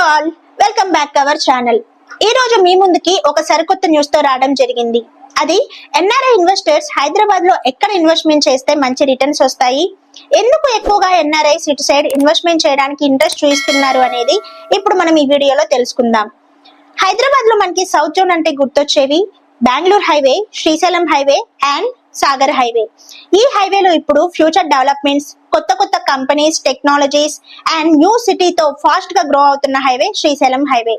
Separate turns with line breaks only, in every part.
All welcome back to our channel. ఈ రోజు మీ ముందుకి ఒక సరికొత్త న్యూస్ తో రావడం జరిగింది. అది ఎన్ఆర్ఐ ఇన్వెస్టర్స్ హైదరాబాద్ లో ఎక్కడ ఇన్వెస్ట్మెంట్ చేస్తే మంచి రిటర్న్స్ వస్తాయి, ఎందుకు ఎక్కువగా ఎన్ఆర్ఐ సిటీ సైడ్ ఇన్వెస్ట్మెంట్ చేయడానికి ఇంట్రెస్ట్ చూపిస్తున్నారు అనేది ఇప్పుడు మనం ఈ వీడియోలో తెలుసుకుందాం. హైదరాబాద్ లో మనకి సౌత్ జోన్ అంటే గుర్తొచ్చేవి Bengaluru highway, Srisailam highway and Sagar highway. ఈ హైవేలో ఇప్పుడు ఫ్యూచర్ డెవలప్మెంట్స్, కొత్త కొత్త కంపెనీస్, టెక్నాలజీస్ అండ్ న్యూ సిటీతో ఫాస్ట్ గా గ్రో అవుతున్న హైవే శ్రీశైలం హైవే.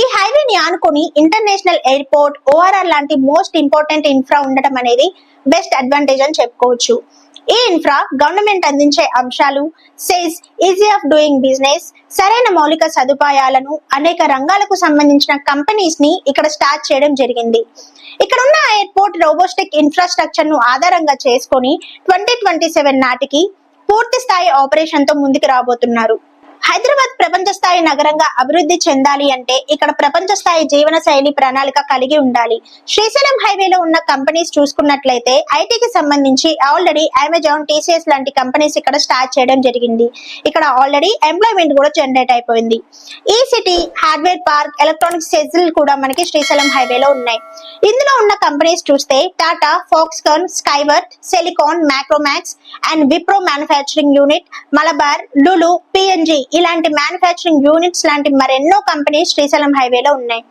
ఈ హైవేని ఆనుకొని ఇంటర్నేషనల్ ఎయిర్పోర్ట్, ఓఆర్ఆర్ లాంటి మోస్ట్ ఇంపార్టెంట్ ఇన్ఫ్రా ఉండటం అనేది బెస్ట్ అడ్వాంటేజ్ అని చెప్పుకోవచ్చు. ఈ ఇన్ఫ్రా గవర్నమెంట్ అందించే అంశాలు, says easy of doing business, సరైన మౌలిక సదుపాయాలను, అనేక రంగాలకు సంబంధించిన కంపెనీస్ ని ఇక్కడ స్టార్ట్ చేయడం జరిగింది. ఇక్కడ ఉన్న ఎయిర్పోర్ట్ రోబోస్టిక్ ఇన్ఫ్రాస్ట్రక్చర్ ను ఆధారంగా చేసుకొని 2027 నాటికి పూర్తి స్థాయి ఆపరేషన్ తో ముందుకు రాబోతున్నారు. హైదరాబాద్ ప్రపంచ స్థాయి నగరంగా అభివృద్ధి చెందాలి అంటే ఇక్కడ ప్రపంచ స్థాయి జీవన శైలి ప్రణాళిక కలిగి ఉండాలి. శ్రీశైలం హైవేలో ఉన్న కంపెనీస్ చూసుకున్నట్లయితే ఐటీకి సంబంధించి ఆల్రెడీ అమెజాన్, టీసీఎస్ లాంటి కంపెనీస్ ఇక్కడ స్టార్ట్ చేయడం జరిగింది. ఇక్కడ ఆల్రెడీ ఎంప్లాయ్మెంట్ కూడా జనరేట్ అయిపోయింది. ఈ సిటీ, హార్డ్వేర్ పార్క్, ఎలక్ట్రానిక్స్ సెజిల్ కూడా మనకి శ్రీశైలం హైవేలో ఉన్నాయి. ఇందులో ఉన్న కంపెనీస్ చూస్తే Tata, Foxconn, Skyworth, Celkon, Micromax and Wipro manufacturing unit, Malabar, Lulu, PNG ఇలాంటి మ్యానుఫ్యాక్చరింగ్ యూనిట్స్ లాంటి మరెన్నో కంపెనీస్ శ్రీశైలం హైవేలో ఉన్నాయి.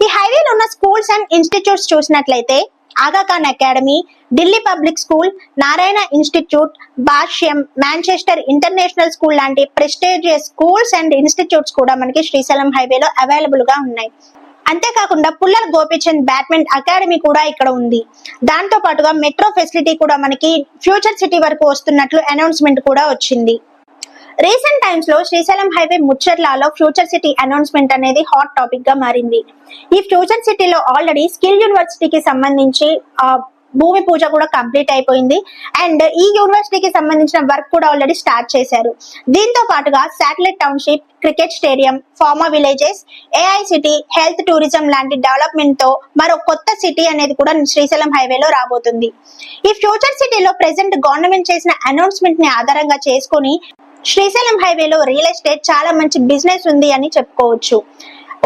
ఈ హైవేలో ఉన్న స్కూల్స్ అండ్ ఇన్స్టిట్యూట్స్ చూసినట్లయితే Aga Khan academy, Delhi public school, Narayana institute, Bhashyam, Manchester international school లాంటి ప్రెస్టీజియస్ స్కూల్స్ అండ్ ఇన్స్టిట్యూట్స్ కూడా మనకి శ్రీశైలం హైవేలో అవైలబుల్ గా ఉన్నాయి. అంతేకాకుండా పుల్లల గోపీచంద్ బ్యాడ్మింటన్ అకాడమీ కూడా ఇక్కడ ఉంది. దాంతో పాటుగా మెట్రో ఫెసిలిటీ కూడా మనకి ఫ్యూచర్ సిటీ వరకు వస్తున్నట్లు అనౌన్స్మెంట్ కూడా వచ్చింది. రీసెంట్ టైమ్స్ లో శ్రీశైలం హైవే ముచ్చర్లలో ఫ్యూచర్ సిటీ అనౌన్స్మెంట్ అనేది హాట్ టాపిక్ గా మారింది. ఈ ఫ్యూచర్ సిటీలో ఆల్రెడీ స్కిల్ యూనివర్సిటీకి సంబంధించి భూమి పూజ కూడా కంప్లీట్ అయిపోయింది అండ్ ఈ యూనివర్సిటీకి సంబంధించిన వర్క్ కూడా ఆల్రెడీ స్టార్ట్ చేశారు. దీంతో పాటుగా satellite township, cricket stadium, pharma villages, AI city, health tourism లాంటి డెవలప్మెంట్ తో మరో కొత్త సిటీ అనేది కూడా శ్రీశైలం హైవేలో రాబోతుంది. ఈ ఫ్యూచర్ సిటీలో ప్రెసెంట్ గవర్నమెంట్ చేసిన అనౌన్స్మెంట్ ని ఆధారంగా చేసుకుని శ్రీశైలం హైవేలో రియల్ ఎస్టేట్ చాలా మంచి బిజినెస్ ఉంది అని చెప్పుకోవచ్చు.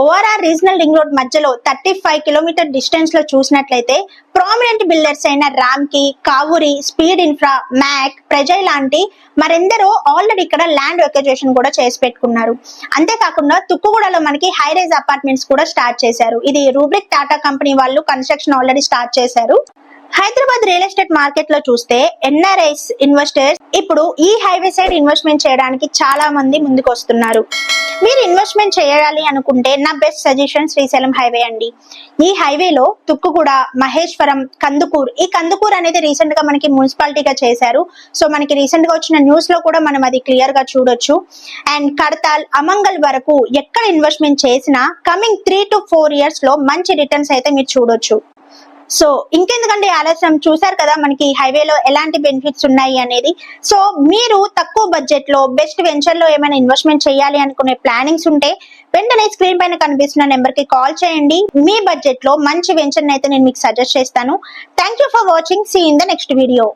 ఓఆర్ఆర్ రీజనల్ రింగ్ రోడ్ మధ్యలో 35 కిలోమీటర్ డిస్టెన్స్ లో చూసినట్లయితే ప్రామినెంట్ బిల్డర్స్ అయిన రామ్కి, Kavuri, speed infra, Mac, Prajay లాంటి మరెందరో ఆల్రెడీ ఇక్కడ ల్యాండ్ ఎక్విజిషన్ కూడా చేసి పెట్టుకున్నారు. అంతేకాకుండా తుక్కుగూడలో మనకి హై రైజ్ అపార్ట్మెంట్స్ కూడా స్టార్ట్ చేశారు. ఇది రూబ్రిక్ టాటా కంపెనీ వాళ్ళు కన్స్ట్రక్షన్ ఆల్రెడీ స్టార్ట్ చేశారు. హైదరాబాద్ రియల్ ఎస్టేట్ మార్కెట్ లో చూస్తే ఎన్ఆర్ఐస్ ఇన్వెస్టర్స్ ఇప్పుడు ఈ హైవే సైడ్ ఇన్వెస్ట్మెంట్ చేయడానికి చాలా మంది ముందుకు వస్తున్నారు. మీరు ఇన్వెస్ట్మెంట్ చేయాలి అనుకుంటే నా బెస్ట్ సజెషన్ శ్రీశైలం హైవే అండి. ఈ హైవేలో తుక్కుగూడ, మహేశ్వరం, కందుకూర్, ఈ కందుకూర్ అనేది రీసెంట్ గా మనకి మున్సిపాలిటీగా చేశారు. సో మనకి రీసెంట్ గా వచ్చిన న్యూస్ లో కూడా మనం అది క్లియర్ గా చూడొచ్చు. అండ్ కడతాల్, అమంగల్ వరకు ఎక్కడ ఇన్వెస్ట్మెంట్ చేసినా కమింగ్ 3 to 4 years లో మంచి రిటర్న్స్ అయితే మీరు చూడొచ్చు. సో ఇంకెందుకంటే ఆలస్యం, చూసారు కదా మనకి హైవేలో ఎలాంటి బెనిఫిట్స్ ఉన్నాయి అనేది. సో మీరు తక్కువ బడ్జెట్ లో బెస్ట్ వెంచర్ లో ఏమైనా ఇన్వెస్ట్మెంట్ చేయాలి అనుకునే ప్లానింగ్స్ ఉంటే వెంటనే స్క్రీన్ పైన కనిపిస్తున్న నెంబర్ కి కాల్ చేయండి. మీ బడ్జెట్ లో మంచి వెంచర్ అయితే నేను మీకు సజెస్ట్ చేస్తాను. Thank you for watching. See in the next video.